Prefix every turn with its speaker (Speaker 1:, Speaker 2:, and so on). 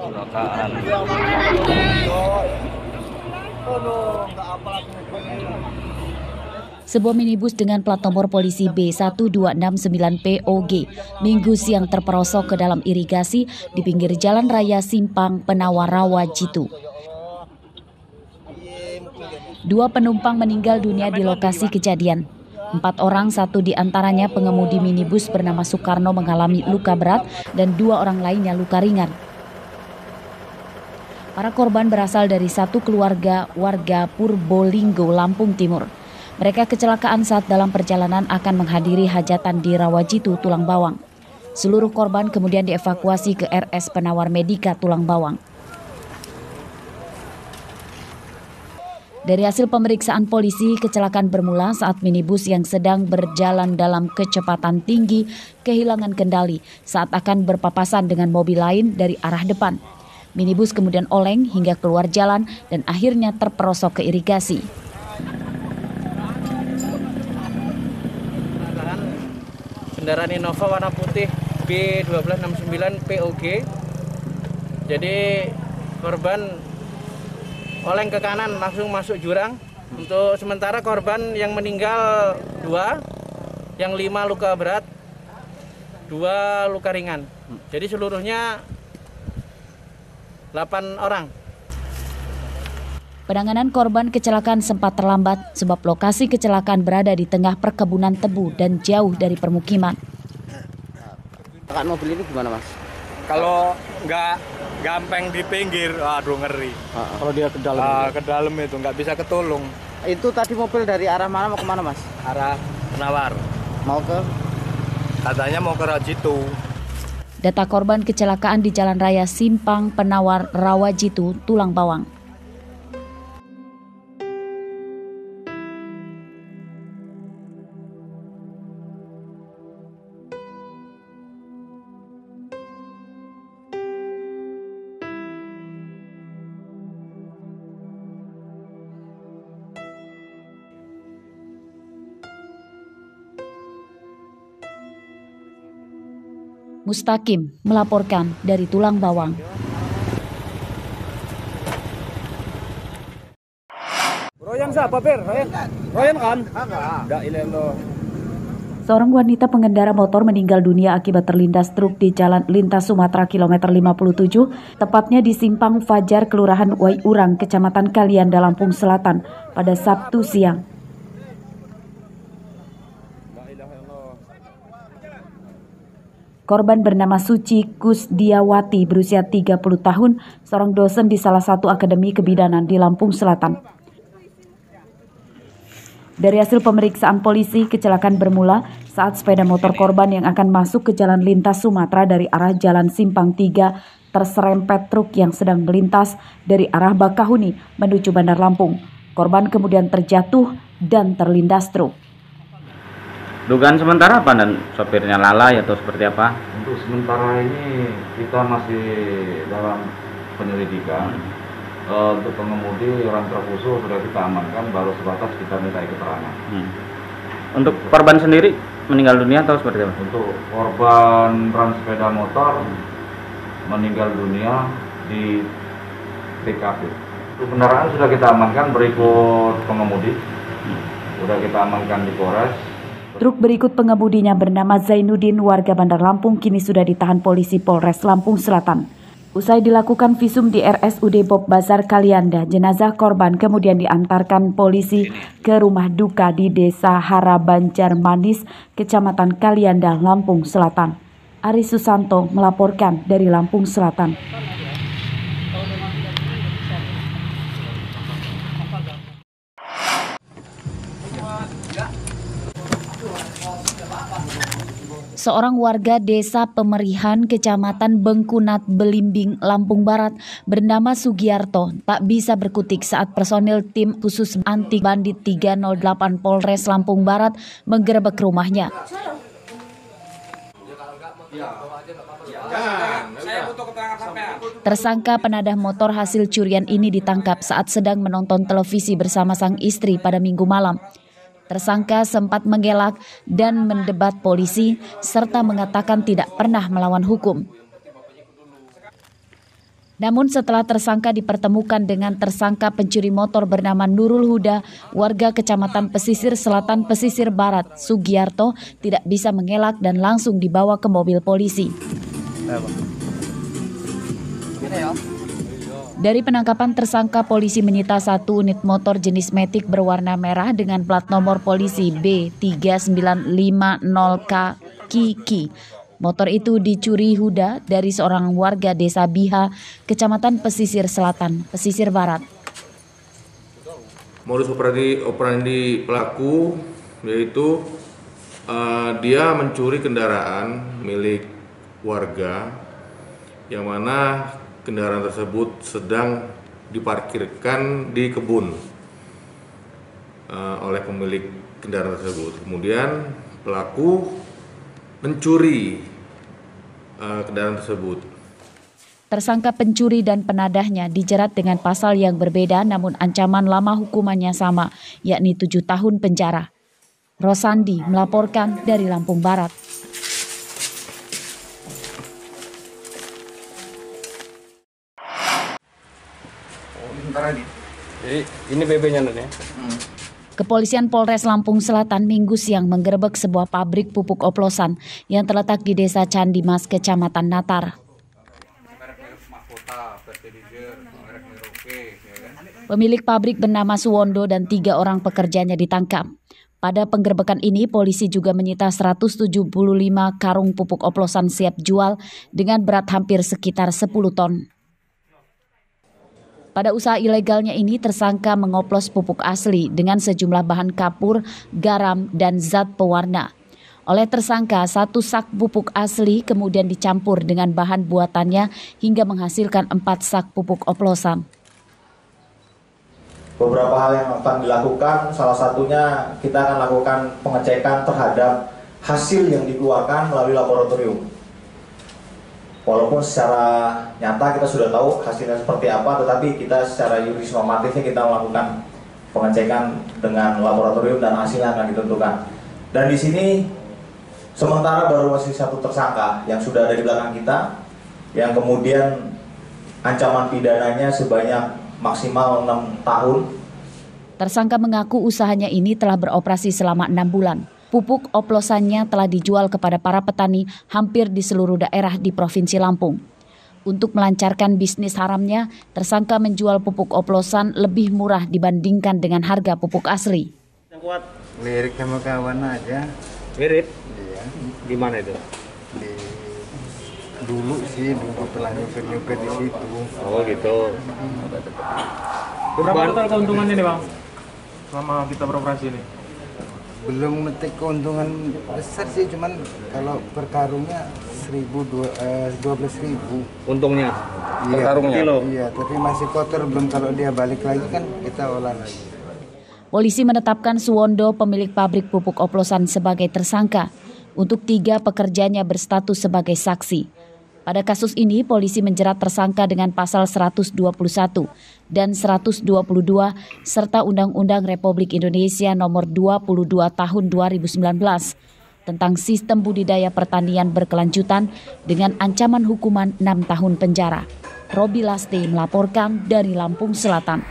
Speaker 1: kecelakaan.
Speaker 2: Sebuah minibus dengan plat nomor polisi B1269POG Minggu siang terperosok ke dalam irigasi di pinggir Jalan Raya Simpang Penawar Rawajitu. 2 penumpang meninggal dunia di lokasi kejadian. 4 orang, 1 di antaranya pengemudi minibus bernama Soekarno mengalami luka berat dan 2 orang lainnya luka ringan. Para korban berasal dari satu keluarga warga Purbolinggo, Lampung Timur. Mereka kecelakaan saat dalam perjalanan akan menghadiri hajatan di Rawajitu, Tulang Bawang. Seluruh korban kemudian dievakuasi ke RS Penawar Medika, Tulang Bawang. Dari hasil pemeriksaan polisi, kecelakaan bermula saat minibus yang sedang berjalan dalam kecepatan tinggi kehilangan kendali saat akan berpapasan dengan mobil lain dari arah depan. Minibus kemudian oleng hingga keluar jalan dan akhirnya terperosok ke irigasi.
Speaker 3: Kendaraan Innova warna putih B1269POG. Jadi korban oleng ke kanan langsung masuk jurang. Untuk sementara korban yang meninggal 2, yang 5 luka berat, 2 luka ringan. Jadi seluruhnya 8 orang.
Speaker 2: Penanganan korban kecelakaan sempat terlambat sebab lokasi kecelakaan berada di tengah perkebunan tebu dan jauh dari permukiman.
Speaker 4: Mobil ini gimana, Mas?
Speaker 1: Kalau nggak gampang di pinggir, aduh ngeri.
Speaker 4: Kalau dia ke dalam?
Speaker 1: Ke dalam itu nggak bisa ketolong.
Speaker 4: Itu tadi mobil dari arah mana mau kemana, Mas?
Speaker 1: Arah Penawar.
Speaker 4: Mau ke?
Speaker 1: Katanya mau ke Rajitu.
Speaker 2: Data korban kecelakaan di Jalan Raya Simpang Penawar Rawajitu, Tulang Bawang. Mustaqim melaporkan dari Tulang Bawang.
Speaker 3: Royan siapa, Per? Royan kan? Enggak, ilelo.
Speaker 2: Seorang wanita pengendara motor meninggal dunia akibat terlindas truk di Jalan Lintas Sumatera kilometer 57, tepatnya di Simpang Fajar, Kelurahan Waiurang, Kecamatan Kalianda, Lampung Selatan, pada Sabtu siang. Korban bernama Suci Kusdiawati, berusia 30 tahun, seorang dosen di salah satu akademi kebidanan di Lampung Selatan. Dari hasil pemeriksaan polisi, kecelakaan bermula saat sepeda motor korban yang akan masuk ke Jalan Lintas Sumatera dari arah Jalan Simpang 3 terserempet truk yang sedang melintas dari arah Bakahuni menuju Bandar Lampung. Korban kemudian terjatuh dan terlindas truk.
Speaker 5: Dugaan sementara apa, dan sopirnya lalai atau seperti apa?
Speaker 6: Untuk sementara ini kita masih dalam penyelidikan. Untuk pengemudi orang terkhusus sudah kita amankan, baru sebatas kita minta keterangan.
Speaker 5: Untuk korban sendiri meninggal dunia atau seperti apa?
Speaker 6: Untuk korban ram sepeda motor meninggal dunia di TKP. Untuk kendaraan sudah kita amankan berikut pengemudi, sudah kita amankan di Polres.
Speaker 2: Truk berikut pengemudinya bernama Zainuddin, warga Bandar Lampung, kini sudah ditahan polisi Polres Lampung Selatan. Usai dilakukan visum di RSUD Bob Bazar Kalianda, jenazah korban kemudian diantarkan polisi ke rumah duka di Desa Harabanjar Manis, Kecamatan Kalianda, Lampung Selatan. Ari Susanto melaporkan dari Lampung Selatan. Seorang warga Desa Pemerihan, Kecamatan Bengkunat, Belimbing, Lampung Barat, bernama Sugiarto tak bisa berkutik saat personil tim khusus anti bandit 308 Polres Lampung Barat menggerebek rumahnya. Tersangka penadah motor hasil curian ini ditangkap saat sedang menonton televisi bersama sang istri pada Minggu malam. Tersangka sempat menggelak dan mendebat polisi serta mengatakan tidak pernah melawan hukum. Namun setelah tersangka dipertemukan dengan tersangka pencuri motor bernama Nurul Huda, warga Kecamatan Pesisir Selatan Pesisir Barat, Sugiarto, tidak bisa mengelak dan langsung dibawa ke mobil polisi. Dari penangkapan tersangka, polisi menyita 1 unit motor jenis Matic berwarna merah dengan plat nomor polisi B3950K Kiki. Motor itu dicuri Huda dari seorang warga desa Biha, Kecamatan Pesisir Selatan, Pesisir Barat.
Speaker 7: Modus operandi pelaku yaitu dia mencuri kendaraan milik warga yang mana kendaraan tersebut sedang diparkirkan di kebun oleh pemilik kendaraan tersebut. Kemudian pelaku mencuri kendaraan tersebut.
Speaker 2: Tersangka pencuri dan penadahnya dijerat dengan pasal yang berbeda namun ancaman lama hukumannya sama, yakni 7 tahun penjara. Rosandi melaporkan dari Lampung Barat.
Speaker 1: Jadi ini BB-nya nih.
Speaker 2: Kepolisian Polres Lampung Selatan Minggu siang menggerebek sebuah pabrik pupuk oplosan yang terletak di Desa Candimas, Kecamatan Natar. Pemilik pabrik bernama Suwondo dan 3 orang pekerjanya ditangkap. Pada penggerebekan ini, polisi juga menyita 175 karung pupuk oplosan siap jual dengan berat hampir sekitar 10 ton. Pada usaha ilegalnya ini, tersangka mengoplos pupuk asli dengan sejumlah bahan kapur, garam, dan zat pewarna. Oleh tersangka, 1 sak pupuk asli kemudian dicampur dengan bahan buatannya hingga menghasilkan 4 sak pupuk oplosan.
Speaker 8: Beberapa hal yang akan dilakukan, salah satunya kita akan lakukan pengecekan terhadap hasil yang dikeluarkan melalui laboratorium. Walaupun secara nyata kita sudah tahu hasilnya seperti apa, tetapi kita secara yuridis normatifnya kita melakukan pengecekan dengan laboratorium dan hasilnya akan ditentukan. Dan di sini sementara baru masih 1 tersangka yang sudah ada di belakang kita, yang kemudian ancaman pidananya sebanyak maksimal 6 tahun.
Speaker 2: Tersangka mengaku usahanya ini telah beroperasi selama 6 bulan. Pupuk oplosannya telah dijual kepada para petani hampir di seluruh daerah di Provinsi Lampung. Untuk melancarkan bisnis haramnya, tersangka menjual pupuk oplosan lebih murah dibandingkan dengan harga pupuk asli.
Speaker 4: Lirik sama kawan aja.
Speaker 1: Mirip?
Speaker 4: Iya.
Speaker 1: Gimana itu?
Speaker 4: Dulu pernah nyopet di situ.
Speaker 1: Oh gitu.
Speaker 3: Berapa total keuntungannya nih Bang? Selama kita beroperasi ini?
Speaker 4: Belum metik keuntungan besar sih, cuman kalau per karungnya 12.000.
Speaker 1: Untungnya?
Speaker 4: Iya,
Speaker 1: Per karungnya?
Speaker 4: Iya, tapi masih kotor, belum kalau dia balik lagi kan kita olah lagi.
Speaker 2: Polisi menetapkan Suwondo, pemilik pabrik pupuk oplosan, sebagai tersangka. Untuk 3 pekerjanya berstatus sebagai saksi. Pada kasus ini, polisi menjerat tersangka dengan pasal 121 dan 122 serta Undang-Undang Republik Indonesia Nomor 22 Tahun 2019 tentang sistem budidaya pertanian berkelanjutan dengan ancaman hukuman 6 tahun penjara. Robi Lasti melaporkan dari Lampung Selatan.